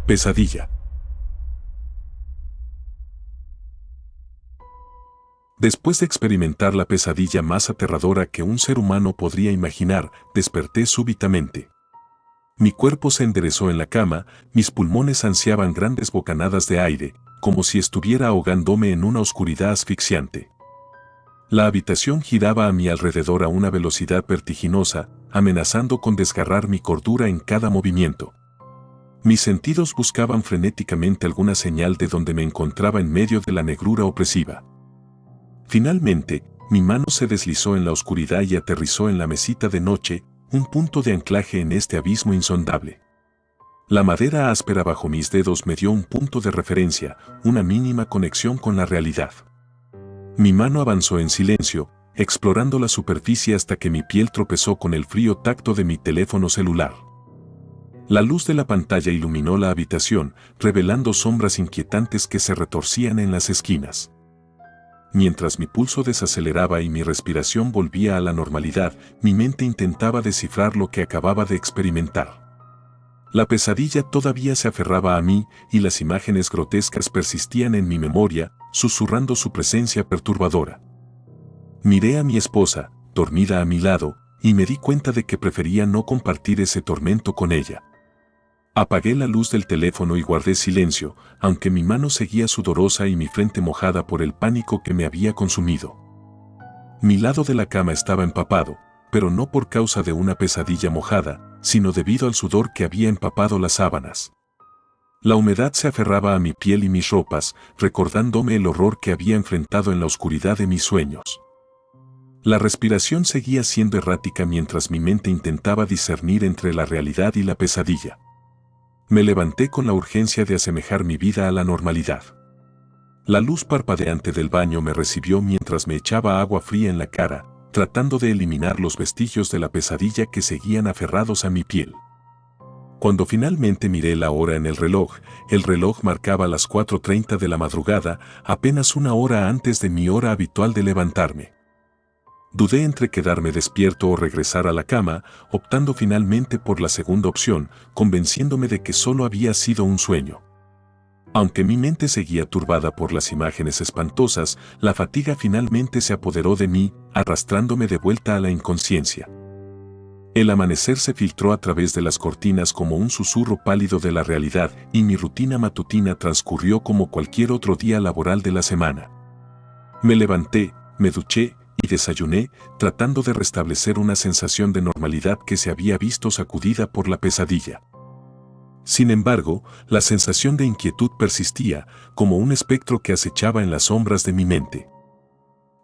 Pesadilla. Después de experimentar la pesadilla más aterradora que un ser humano podría imaginar, desperté súbitamente. Mi cuerpo se enderezó en la cama, mis pulmones ansiaban grandes bocanadas de aire, como si estuviera ahogándome en una oscuridad asfixiante. La habitación giraba a mi alrededor a una velocidad vertiginosa, amenazando con desgarrar mi cordura en cada movimiento. Mis sentidos buscaban frenéticamente alguna señal de donde me encontraba en medio de la negrura opresiva. Finalmente, mi mano se deslizó en la oscuridad y aterrizó en la mesita de noche, un punto de anclaje en este abismo insondable. La madera áspera bajo mis dedos me dio un punto de referencia, una mínima conexión con la realidad. Mi mano avanzó en silencio, explorando la superficie hasta que mi piel tropezó con el frío tacto de mi teléfono celular. La luz de la pantalla iluminó la habitación, revelando sombras inquietantes que se retorcían en las esquinas. Mientras mi pulso desaceleraba y mi respiración volvía a la normalidad, mi mente intentaba descifrar lo que acababa de experimentar. La pesadilla todavía se aferraba a mí y las imágenes grotescas persistían en mi memoria, susurrando su presencia perturbadora. Miré a mi esposa, dormida a mi lado, y me di cuenta de que prefería no compartir ese tormento con ella. Apagué la luz del teléfono y guardé silencio, aunque mi mano seguía sudorosa y mi frente mojada por el pánico que me había consumido. Mi lado de la cama estaba empapado, pero no por causa de una pesadilla mojada, sino debido al sudor que había empapado las sábanas. La humedad se aferraba a mi piel y mis ropas, recordándome el horror que había enfrentado en la oscuridad de mis sueños. La respiración seguía siendo errática mientras mi mente intentaba discernir entre la realidad y la pesadilla. Me levanté con la urgencia de asemejar mi vida a la normalidad. La luz parpadeante del baño me recibió mientras me echaba agua fría en la cara, tratando de eliminar los vestigios de la pesadilla que seguían aferrados a mi piel. Cuando finalmente miré la hora en el reloj marcaba las 4:30 de la madrugada, apenas una hora antes de mi hora habitual de levantarme. Dudé entre quedarme despierto o regresar a la cama, optando finalmente por la segunda opción, convenciéndome de que solo había sido un sueño. Aunque mi mente seguía turbada por las imágenes espantosas, la fatiga finalmente se apoderó de mí, arrastrándome de vuelta a la inconsciencia. El amanecer se filtró a través de las cortinas como un susurro pálido de la realidad y mi rutina matutina transcurrió como cualquier otro día laboral de la semana. Me levanté, me duché y desayuné, tratando de restablecer una sensación de normalidad que se había visto sacudida por la pesadilla. Sin embargo, la sensación de inquietud persistía, como un espectro que acechaba en las sombras de mi mente.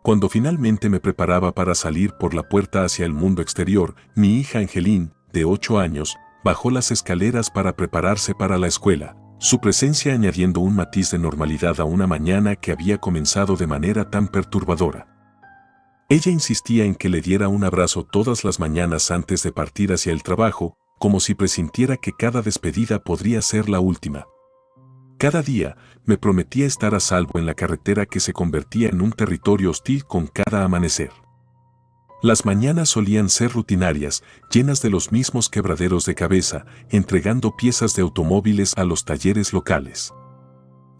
Cuando finalmente me preparaba para salir por la puerta hacia el mundo exterior, mi hija Angeline, de 8 años, bajó las escaleras para prepararse para la escuela, su presencia añadiendo un matiz de normalidad a una mañana que había comenzado de manera tan perturbadora. Ella insistía en que le diera un abrazo todas las mañanas antes de partir hacia el trabajo, como si presintiera que cada despedida podría ser la última. Cada día, me prometía estar a salvo en la carretera que se convertía en un territorio hostil con cada amanecer. Las mañanas solían ser rutinarias, llenas de los mismos quebraderos de cabeza, entregando piezas de automóviles a los talleres locales.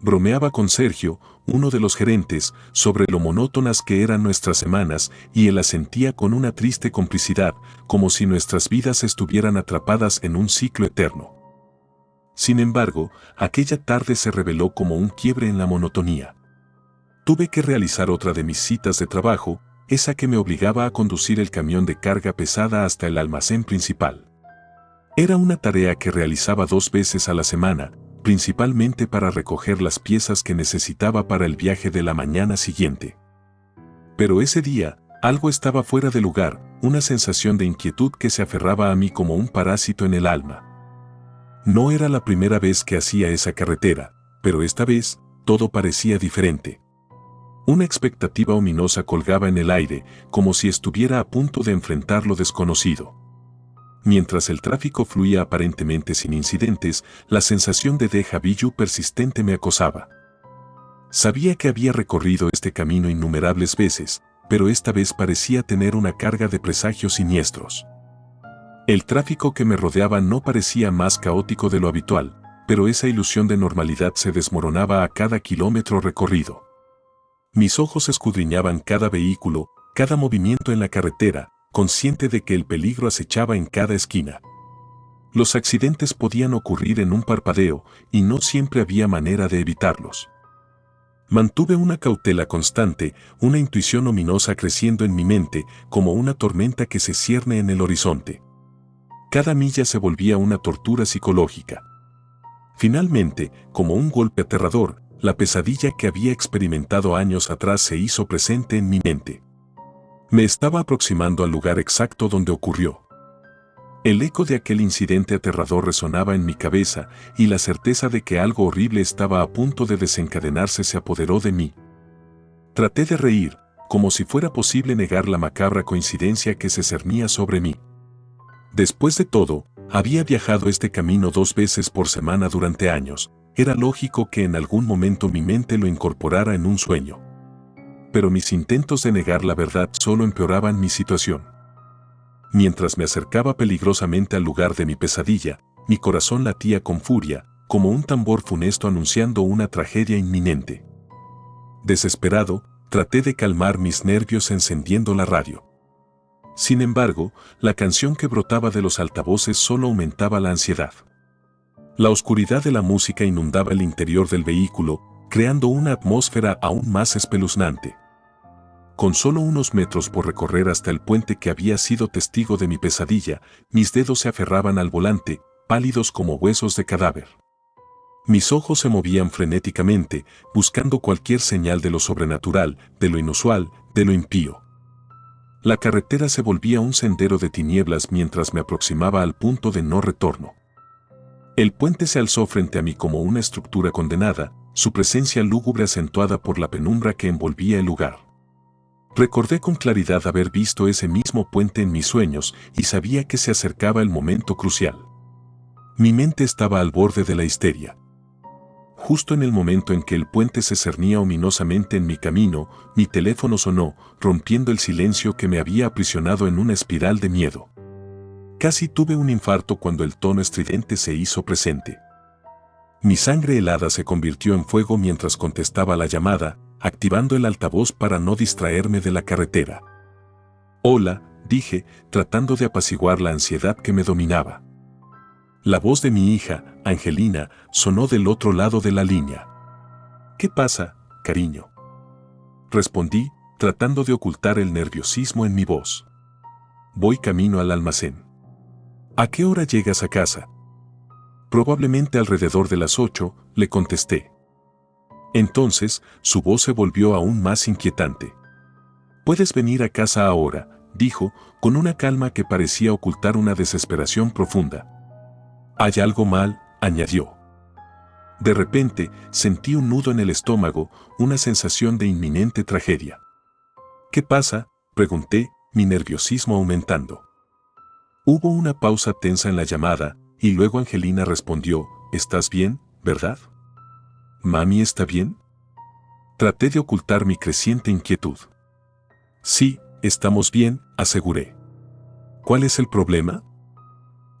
Bromeaba con Sergio, uno de los gerentes, sobre lo monótonas que eran nuestras semanas, y él asentía con una triste complicidad, como si nuestras vidas estuvieran atrapadas en un ciclo eterno. Sin embargo, aquella tarde se reveló como un quiebre en la monotonía. Tuve que realizar otra de mis citas de trabajo, esa que me obligaba a conducir el camión de carga pesada hasta el almacén principal. Era una tarea que realizaba 2 veces a la semana, principalmente para recoger las piezas que necesitaba para el viaje de la mañana siguiente. Pero ese día, algo estaba fuera de lugar, una sensación de inquietud que se aferraba a mí como un parásito en el alma. No era la primera vez que hacía esa carretera, pero esta vez, todo parecía diferente. Una expectativa ominosa colgaba en el aire, como si estuviera a punto de enfrentar lo desconocido. Mientras el tráfico fluía aparentemente sin incidentes, la sensación de déjà vu persistente me acosaba. Sabía que había recorrido este camino innumerables veces, pero esta vez parecía tener una carga de presagios siniestros. El tráfico que me rodeaba no parecía más caótico de lo habitual, pero esa ilusión de normalidad se desmoronaba a cada kilómetro recorrido. Mis ojos escudriñaban cada vehículo, cada movimiento en la carretera, consciente de que el peligro acechaba en cada esquina. Los accidentes podían ocurrir en un parpadeo y no siempre había manera de evitarlos. Mantuve una cautela constante, una intuición ominosa creciendo en mi mente como una tormenta que se cierne en el horizonte. Cada milla se volvía una tortura psicológica. Finalmente, como un golpe aterrador, la pesadilla que había experimentado años atrás se hizo presente en mi mente. Me estaba aproximando al lugar exacto donde ocurrió. El eco de aquel incidente aterrador resonaba en mi cabeza y la certeza de que algo horrible estaba a punto de desencadenarse se apoderó de mí. Traté de reír, como si fuera posible negar la macabra coincidencia que se cernía sobre mí. Después de todo, había viajado este camino 2 veces por semana durante años. Era lógico que en algún momento mi mente lo incorporara en un sueño. Pero mis intentos de negar la verdad solo empeoraban mi situación. Mientras me acercaba peligrosamente al lugar de mi pesadilla, mi corazón latía con furia, como un tambor funesto anunciando una tragedia inminente. Desesperado, traté de calmar mis nervios encendiendo la radio. Sin embargo, la canción que brotaba de los altavoces solo aumentaba la ansiedad. La oscuridad de la música inundaba el interior del vehículo, creando una atmósfera aún más espeluznante. Con solo unos metros por recorrer hasta el puente que había sido testigo de mi pesadilla, mis dedos se aferraban al volante, pálidos como huesos de cadáver. Mis ojos se movían frenéticamente, buscando cualquier señal de lo sobrenatural, de lo inusual, de lo impío. La carretera se volvía un sendero de tinieblas mientras me aproximaba al punto de no retorno. El puente se alzó frente a mí como una estructura condenada, su presencia lúgubre acentuada por la penumbra que envolvía el lugar. Recordé con claridad haber visto ese mismo puente en mis sueños y sabía que se acercaba el momento crucial. Mi mente estaba al borde de la histeria. Justo en el momento en que el puente se cernía ominosamente en mi camino, mi teléfono sonó, rompiendo el silencio que me había aprisionado en una espiral de miedo. Casi tuve un infarto cuando el tono estridente se hizo presente. Mi sangre helada se convirtió en fuego mientras contestaba la llamada, activando el altavoz para no distraerme de la carretera. «Hola», dije, tratando de apaciguar la ansiedad que me dominaba. La voz de mi hija, Angelina, sonó del otro lado de la línea. «¿Qué pasa, cariño?», respondí, tratando de ocultar el nerviosismo en mi voz. «Voy camino al almacén». «¿A qué hora llegas a casa?». «Probablemente alrededor de las 8», le contesté. Entonces, su voz se volvió aún más inquietante. «Puedes venir a casa ahora», dijo, con una calma que parecía ocultar una desesperación profunda. «¿Hay algo mal?», añadió. De repente, sentí un nudo en el estómago, una sensación de inminente tragedia. «¿Qué pasa?», pregunté, mi nerviosismo aumentando. Hubo una pausa tensa en la llamada, y luego Angelina respondió, «¿Estás bien, verdad?». «¿Mami está bien?». Traté de ocultar mi creciente inquietud. «Sí, estamos bien», aseguré. «¿Cuál es el problema?».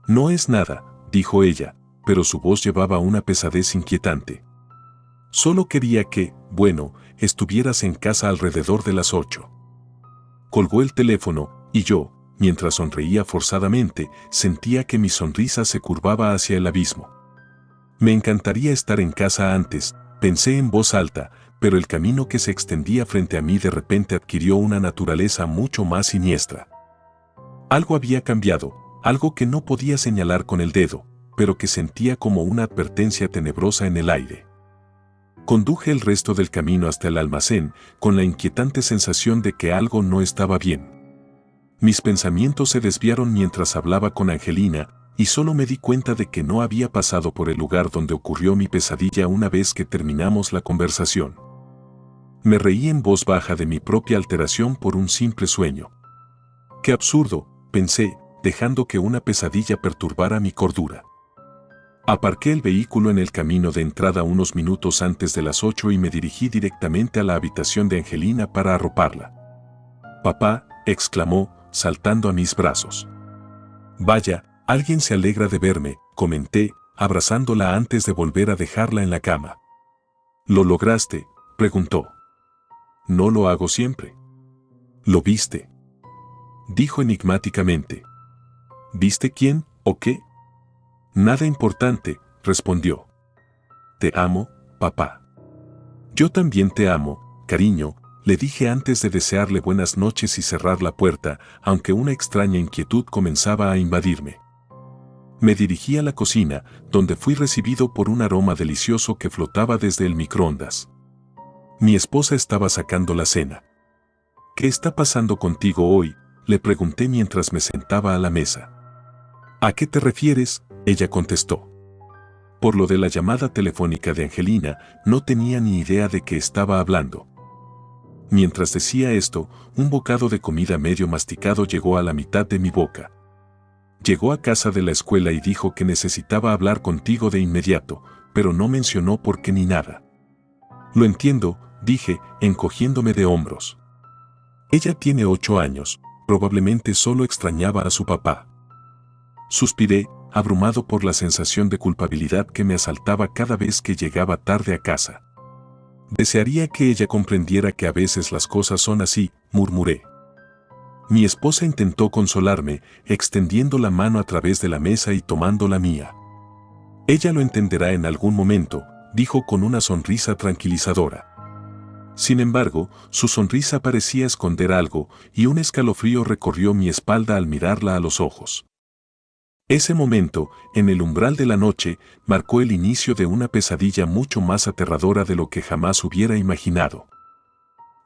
«No es nada», dijo ella, pero su voz llevaba una pesadez inquietante. «Solo quería que, bueno, estuvieras en casa alrededor de las 8». Colgó el teléfono, y yo, mientras sonreía forzadamente, sentía que mi sonrisa se curvaba hacia el abismo. «Me encantaría estar en casa antes», pensé en voz alta, pero el camino que se extendía frente a mí de repente adquirió una naturaleza mucho más siniestra. Algo había cambiado, algo que no podía señalar con el dedo, pero que sentía como una advertencia tenebrosa en el aire. Conduje el resto del camino hasta el almacén, con la inquietante sensación de que algo no estaba bien. Mis pensamientos se desviaron mientras hablaba con Angelina, y solo me di cuenta de que no había pasado por el lugar donde ocurrió mi pesadilla una vez que terminamos la conversación. Me reí en voz baja de mi propia alteración por un simple sueño. «Qué absurdo», pensé, dejando que una pesadilla perturbara mi cordura. Aparqué el vehículo en el camino de entrada unos minutos antes de las 8 y me dirigí directamente a la habitación de Angelina para arroparla. «Papá», exclamó, saltando a mis brazos. «Vaya, alguien se alegra de verme», comenté, abrazándola antes de volver a dejarla en la cama. ¿Lo lograste?, preguntó. No lo hago siempre. ¿Lo viste?, dijo enigmáticamente. ¿Viste quién o qué? Nada importante, respondió. Te amo, papá. Yo también te amo, cariño, le dije antes de desearle buenas noches y cerrar la puerta, aunque una extraña inquietud comenzaba a invadirme. Me dirigí a la cocina, donde fui recibido por un aroma delicioso que flotaba desde el microondas. Mi esposa estaba sacando la cena. ¿Qué está pasando contigo hoy?, le pregunté mientras me sentaba a la mesa. ¿A qué te refieres?, ella contestó. Por lo de la llamada telefónica de Angelina, no tenía ni idea de qué estaba hablando. Mientras decía esto, un bocado de comida medio masticado llegó a la mitad de mi boca. Llegó a casa de la escuela y dijo que necesitaba hablar contigo de inmediato, pero no mencionó por qué ni nada. Lo entiendo, dije, encogiéndome de hombros. Ella tiene 8 años, probablemente solo extrañaba a su papá. Suspiré, abrumado por la sensación de culpabilidad que me asaltaba cada vez que llegaba tarde a casa. Desearía que ella comprendiera que a veces las cosas son así, murmuré. Mi esposa intentó consolarme, extendiendo la mano a través de la mesa y tomando la mía. Ella lo entenderá en algún momento, dijo con una sonrisa tranquilizadora. Sin embargo, su sonrisa parecía esconder algo, y un escalofrío recorrió mi espalda al mirarla a los ojos. Ese momento, en el umbral de la noche, marcó el inicio de una pesadilla mucho más aterradora de lo que jamás hubiera imaginado.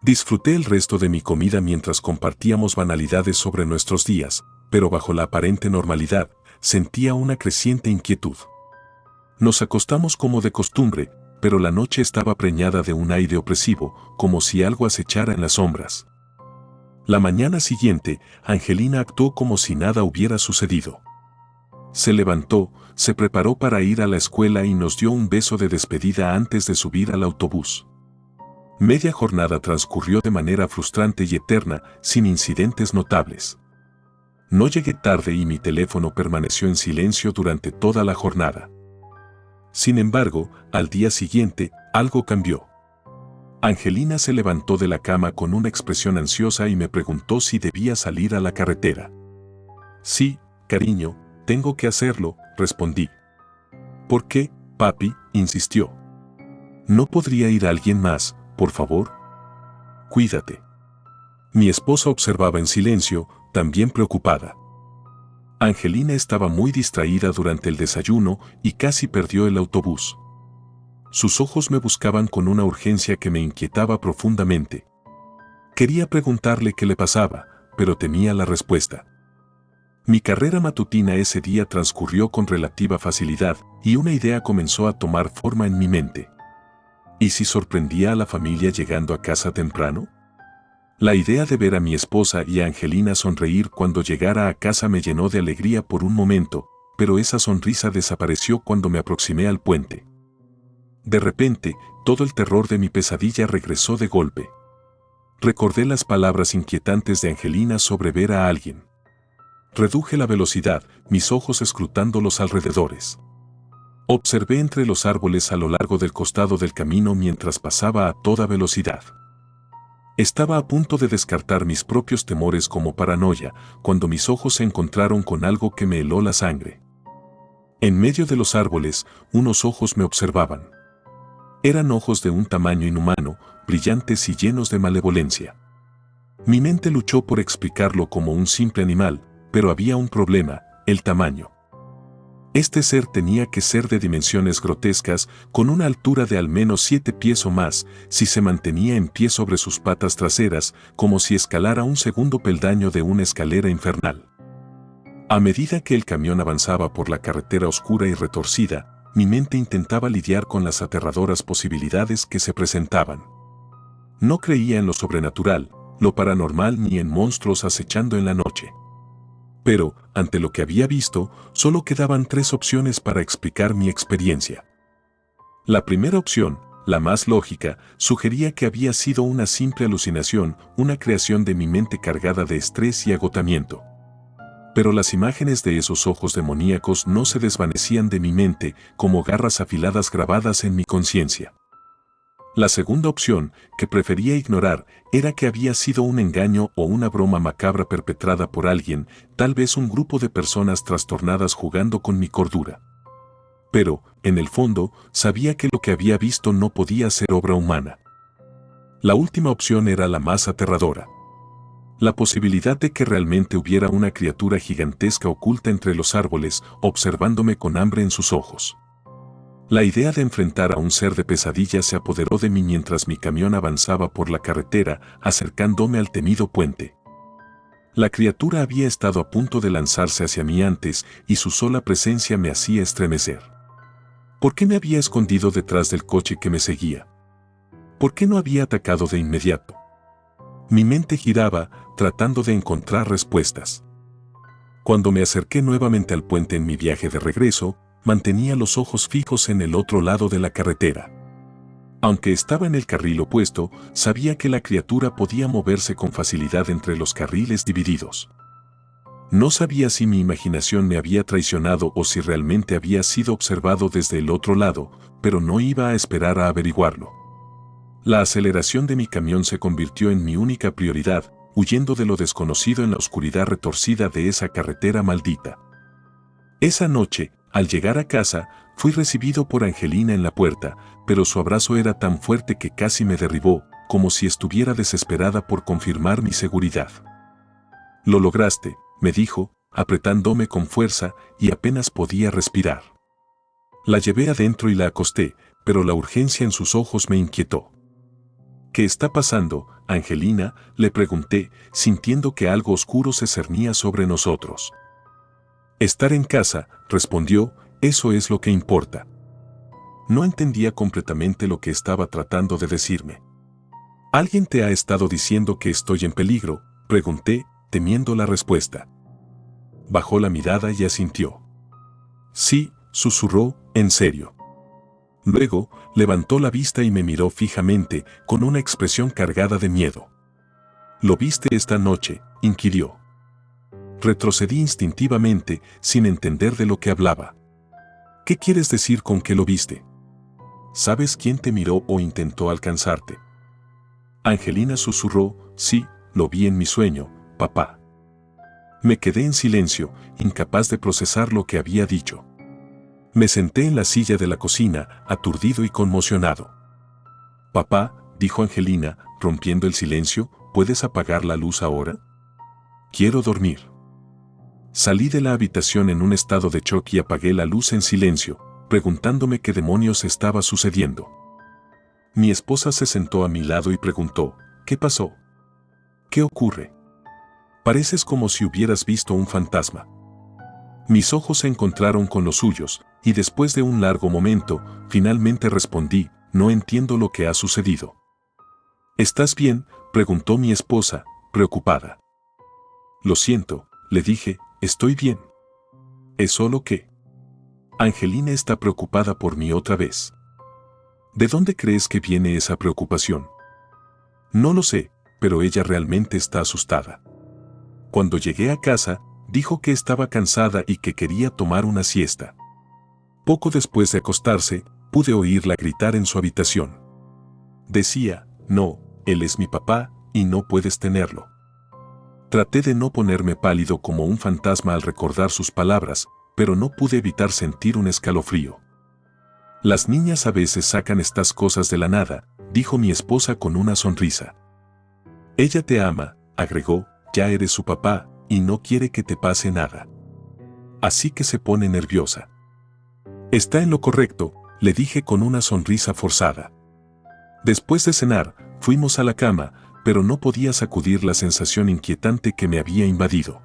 Disfruté el resto de mi comida mientras compartíamos banalidades sobre nuestros días, pero bajo la aparente normalidad, sentía una creciente inquietud. Nos acostamos como de costumbre, pero la noche estaba preñada de un aire opresivo, como si algo acechara en las sombras. La mañana siguiente, Angelina actuó como si nada hubiera sucedido. Se levantó, se preparó para ir a la escuela y nos dio un beso de despedida antes de subir al autobús. Media jornada transcurrió de manera frustrante y eterna, sin incidentes notables. No llegué tarde y mi teléfono permaneció en silencio durante toda la jornada. Sin embargo, al día siguiente, algo cambió. Angelina se levantó de la cama con una expresión ansiosa y me preguntó si debía salir a la carretera. Sí, cariño, tengo que hacerlo, respondí. ¿Por qué, papi?, insistió. ¿No podría ir alguien más, por favor? Cuídate. Mi esposa observaba en silencio, también preocupada. Angelina estaba muy distraída durante el desayuno y casi perdió el autobús. Sus ojos me buscaban con una urgencia que me inquietaba profundamente. Quería preguntarle qué le pasaba, pero temía la respuesta. Mi carrera matutina ese día transcurrió con relativa facilidad y una idea comenzó a tomar forma en mi mente. ¿Y si sorprendía a la familia llegando a casa temprano? La idea de ver a mi esposa y a Angelina sonreír cuando llegara a casa me llenó de alegría por un momento, pero esa sonrisa desapareció cuando me aproximé al puente. De repente, todo el terror de mi pesadilla regresó de golpe. Recordé las palabras inquietantes de Angelina sobre ver a alguien. Reduje la velocidad, mis ojos escrutando los alrededores. Observé entre los árboles a lo largo del costado del camino mientras pasaba a toda velocidad. Estaba a punto de descartar mis propios temores como paranoia, cuando mis ojos se encontraron con algo que me heló la sangre. En medio de los árboles, unos ojos me observaban. Eran ojos de un tamaño inhumano, brillantes y llenos de malevolencia. Mi mente luchó por explicarlo como un simple animal, pero había un problema: el tamaño. Este ser tenía que ser de dimensiones grotescas, con una altura de al menos 7 pies o más, si se mantenía en pie sobre sus patas traseras, como si escalara un segundo peldaño de una escalera infernal. A medida que el camión avanzaba por la carretera oscura y retorcida, mi mente intentaba lidiar con las aterradoras posibilidades que se presentaban. No creía en lo sobrenatural, lo paranormal ni en monstruos acechando en la noche. Pero, ante lo que había visto, solo quedaban 3 opciones para explicar mi experiencia. La primera opción, la más lógica, sugería que había sido una simple alucinación, una creación de mi mente cargada de estrés y agotamiento. pero las imágenes de esos ojos demoníacos no se desvanecían de mi mente como garras afiladas grabadas en mi conciencia. La segunda opción, que prefería ignorar, era que había sido un engaño o una broma macabra perpetrada por alguien, tal vez un grupo de personas trastornadas jugando con mi cordura. Pero, en el fondo, sabía que lo que había visto no podía ser obra humana. La última opción era la más aterradora. La posibilidad de que realmente hubiera una criatura gigantesca oculta entre los árboles, observándome con hambre en sus ojos. La idea de enfrentar a un ser de pesadilla se apoderó de mí mientras mi camión avanzaba por la carretera, acercándome al temido puente. La criatura había estado a punto de lanzarse hacia mí antes y su sola presencia me hacía estremecer. ¿Por qué me había escondido detrás del coche que me seguía? ¿Por qué no había atacado de inmediato? Mi mente giraba, tratando de encontrar respuestas. Cuando me acerqué nuevamente al puente en mi viaje de regreso, mantenía los ojos fijos en el otro lado de la carretera. Aunque estaba en el carril opuesto, sabía que la criatura podía moverse con facilidad entre los carriles divididos. No sabía si mi imaginación me había traicionado o si realmente había sido observado desde el otro lado, pero no iba a esperar a averiguarlo. La aceleración de mi camión se convirtió en mi única prioridad, huyendo de lo desconocido en la oscuridad retorcida de esa carretera maldita. Esa noche, al llegar a casa, fui recibido por Angelina en la puerta, pero su abrazo era tan fuerte que casi me derribó, como si estuviera desesperada por confirmar mi seguridad. «Lo lograste», me dijo, apretándome con fuerza, y apenas podía respirar. La llevé adentro y la acosté, pero la urgencia en sus ojos me inquietó. «¿Qué está pasando, Angelina?», le pregunté, sintiendo que algo oscuro se cernía sobre nosotros. «Estar en casa», respondió, «eso es lo que importa». No entendía completamente lo que estaba tratando de decirme. «¿Alguien te ha estado diciendo que estoy en peligro?», pregunté, temiendo la respuesta. Bajó la mirada y asintió. «Sí», susurró, «en serio». Luego, levantó la vista y me miró fijamente, con una expresión cargada de miedo. «¿Lo viste esta noche?», inquirió. Retrocedí instintivamente, sin entender de lo que hablaba. «¿Qué quieres decir con que lo viste? ¿Sabes quién te miró o intentó alcanzarte?». Angelina susurró, «Sí, lo vi en mi sueño, papá». Me quedé en silencio, incapaz de procesar lo que había dicho. Me senté en la silla de la cocina, aturdido y conmocionado. «Papá», dijo Angelina, rompiendo el silencio, «¿puedes apagar la luz ahora? Quiero dormir». Salí de la habitación en un estado de shock y apagué la luz en silencio, preguntándome qué demonios estaba sucediendo. Mi esposa se sentó a mi lado y preguntó, «¿Qué pasó? ¿Qué ocurre? Pareces como si hubieras visto un fantasma». Mis ojos se encontraron con los suyos, y después de un largo momento, finalmente respondí, «No entiendo lo que ha sucedido». «¿Estás bien?», preguntó mi esposa, preocupada. «Lo siento», le dije, «estoy bien. Es solo que...». Angelina está preocupada por mí otra vez. ¿De dónde crees que viene esa preocupación? No lo sé, pero ella realmente está asustada. Cuando llegué a casa, dijo que estaba cansada y que quería tomar una siesta. Poco después de acostarse, pude oírla gritar en su habitación. Decía, «No, él es mi papá, y no puedes tenerlo». Traté de no ponerme pálido como un fantasma al recordar sus palabras, pero no pude evitar sentir un escalofrío. «Las niñas a veces sacan estas cosas de la nada», dijo mi esposa con una sonrisa. «Ella te ama», agregó, «ya eres su papá, y no quiere que te pase nada. Así que se pone nerviosa». «Está en lo correcto», le dije con una sonrisa forzada. Después de cenar, fuimos a la cama, pero no podía sacudir la sensación inquietante que me había invadido.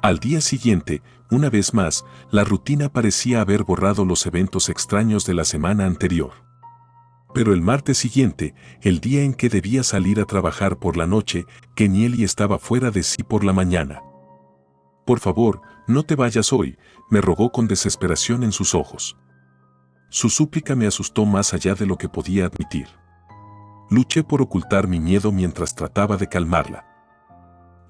Al día siguiente, una vez más, la rutina parecía haber borrado los eventos extraños de la semana anterior. Pero el martes siguiente, el día en que debía salir a trabajar por la noche, Keneally estaba fuera de sí por la mañana. «Por favor, no te vayas hoy», me rogó con desesperación en sus ojos. Su súplica me asustó más allá de lo que podía admitir. Luché por ocultar mi miedo mientras trataba de calmarla.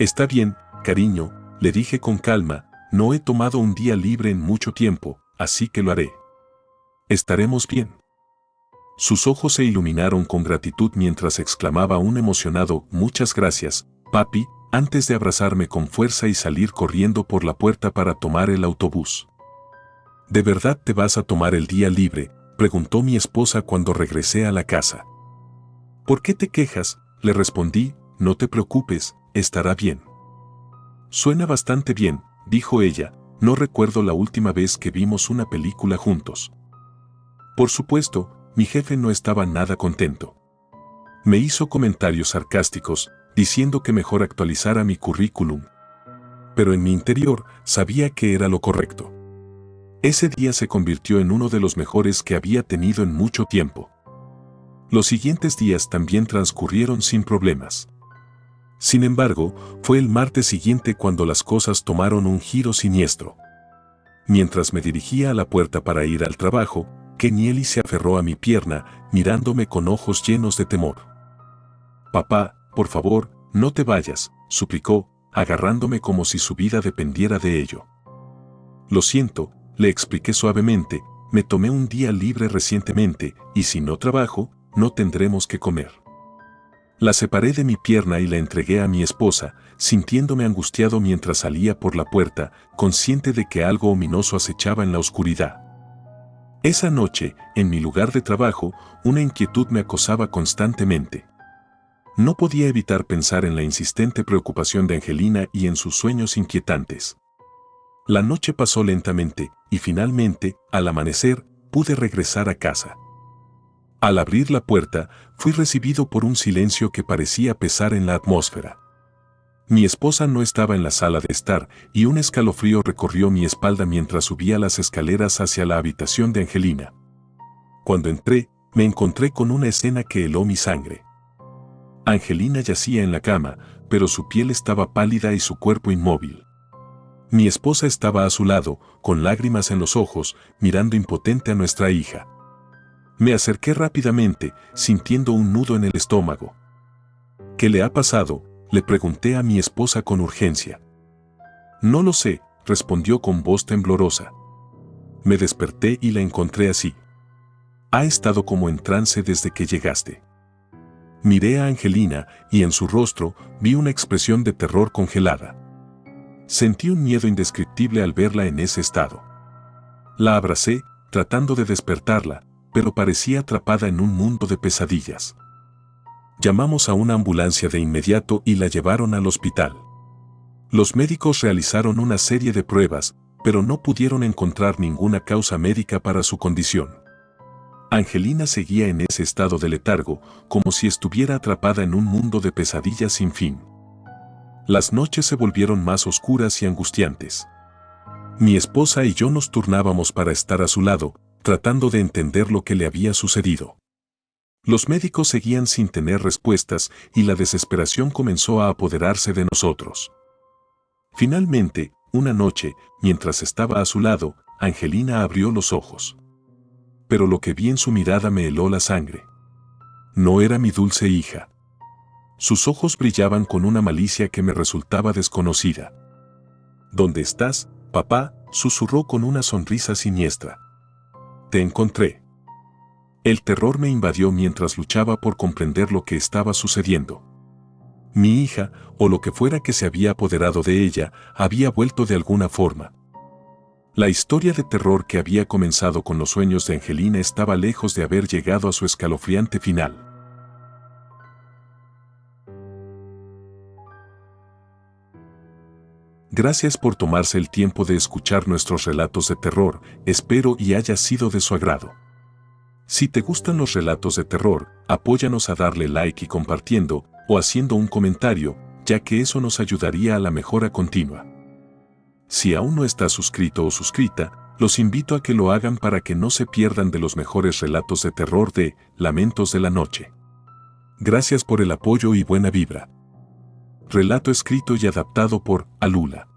«Está bien, cariño», le dije con calma, no he tomado un día libre en mucho tiempo, así que lo haré. Estaremos bien. Sus ojos se iluminaron con gratitud mientras exclamaba un emocionado, muchas gracias, papi, antes de abrazarme con fuerza y salir corriendo por la puerta para tomar el autobús. ¿De verdad te vas a tomar el día libre?, preguntó mi esposa cuando regresé a la casa. ¿Por qué te quejas?, le respondí, no te preocupes, estará bien. Suena bastante bien, dijo ella, no recuerdo la última vez que vimos una película juntos. Por supuesto, mi jefe no estaba nada contento. Me hizo comentarios sarcásticos, diciendo que mejor actualizara mi currículum. Pero en mi interior sabía que era lo correcto. Ese día se convirtió en uno de los mejores que había tenido en mucho tiempo. Los siguientes días también transcurrieron sin problemas. Sin embargo, fue el martes siguiente cuando las cosas tomaron un giro siniestro. Mientras me dirigía a la puerta para ir al trabajo, Keneally se aferró a mi pierna, mirándome con ojos llenos de temor. «Papá, por favor, no te vayas», suplicó, agarrándome como si su vida dependiera de ello. «Lo siento», le expliqué suavemente, «me tomé un día libre recientemente, y si no trabajo, no tendremos que comer». La separé de mi pierna y la entregué a mi esposa, sintiéndome angustiado mientras salía por la puerta, consciente de que algo ominoso acechaba en la oscuridad. Esa noche, en mi lugar de trabajo, una inquietud me acosaba constantemente. No podía evitar pensar en la insistente preocupación de Angelina y en sus sueños inquietantes. La noche pasó lentamente, y finalmente, al amanecer, pude regresar a casa. Al abrir la puerta, fui recibido por un silencio que parecía pesar en la atmósfera. Mi esposa no estaba en la sala de estar, y un escalofrío recorrió mi espalda mientras subía las escaleras hacia la habitación de Angelina. Cuando entré, me encontré con una escena que heló mi sangre. Angelina yacía en la cama, pero su piel estaba pálida y su cuerpo inmóvil. Mi esposa estaba a su lado, con lágrimas en los ojos, mirando impotente a nuestra hija. Me acerqué rápidamente, sintiendo un nudo en el estómago. «¿Qué le ha pasado?», le pregunté a mi esposa con urgencia. «No lo sé», respondió con voz temblorosa. Me desperté y la encontré así. «Ha estado como en trance desde que llegaste». Miré a Angelina y en su rostro vi una expresión de terror congelada. Sentí un miedo indescriptible al verla en ese estado. La abracé, tratando de despertarla, pero parecía atrapada en un mundo de pesadillas. Llamamos a una ambulancia de inmediato y la llevaron al hospital. Los médicos realizaron una serie de pruebas, pero no pudieron encontrar ninguna causa médica para su condición. Angelina seguía en ese estado de letargo, como si estuviera atrapada en un mundo de pesadillas sin fin. Las noches se volvieron más oscuras y angustiantes. Mi esposa y yo nos turnábamos para estar a su lado, tratando de entender lo que le había sucedido. Los médicos seguían sin tener respuestas y la desesperación comenzó a apoderarse de nosotros. Finalmente, una noche, mientras estaba a su lado, Angelina abrió los ojos. Pero lo que vi en su mirada me heló la sangre. No era mi dulce hija. Sus ojos brillaban con una malicia que me resultaba desconocida. «¿Dónde estás, papá?», susurró con una sonrisa siniestra. «Te encontré». El terror me invadió mientras luchaba por comprender lo que estaba sucediendo. Mi hija, o lo que fuera que se había apoderado de ella, había vuelto de alguna forma. La historia de terror que había comenzado con los sueños de Angelina estaba lejos de haber llegado a su escalofriante final. Gracias por tomarse el tiempo de escuchar nuestros relatos de terror, espero y haya sido de su agrado. Si te gustan los relatos de terror, apóyanos a darle like y compartiendo, o haciendo un comentario, ya que eso nos ayudaría a la mejora continua. Si aún no estás suscrito o suscrita, los invito a que lo hagan para que no se pierdan de los mejores relatos de terror de Lamentos de la Noche. Gracias por el apoyo y buena vibra. Relato escrito y adaptado por Alula.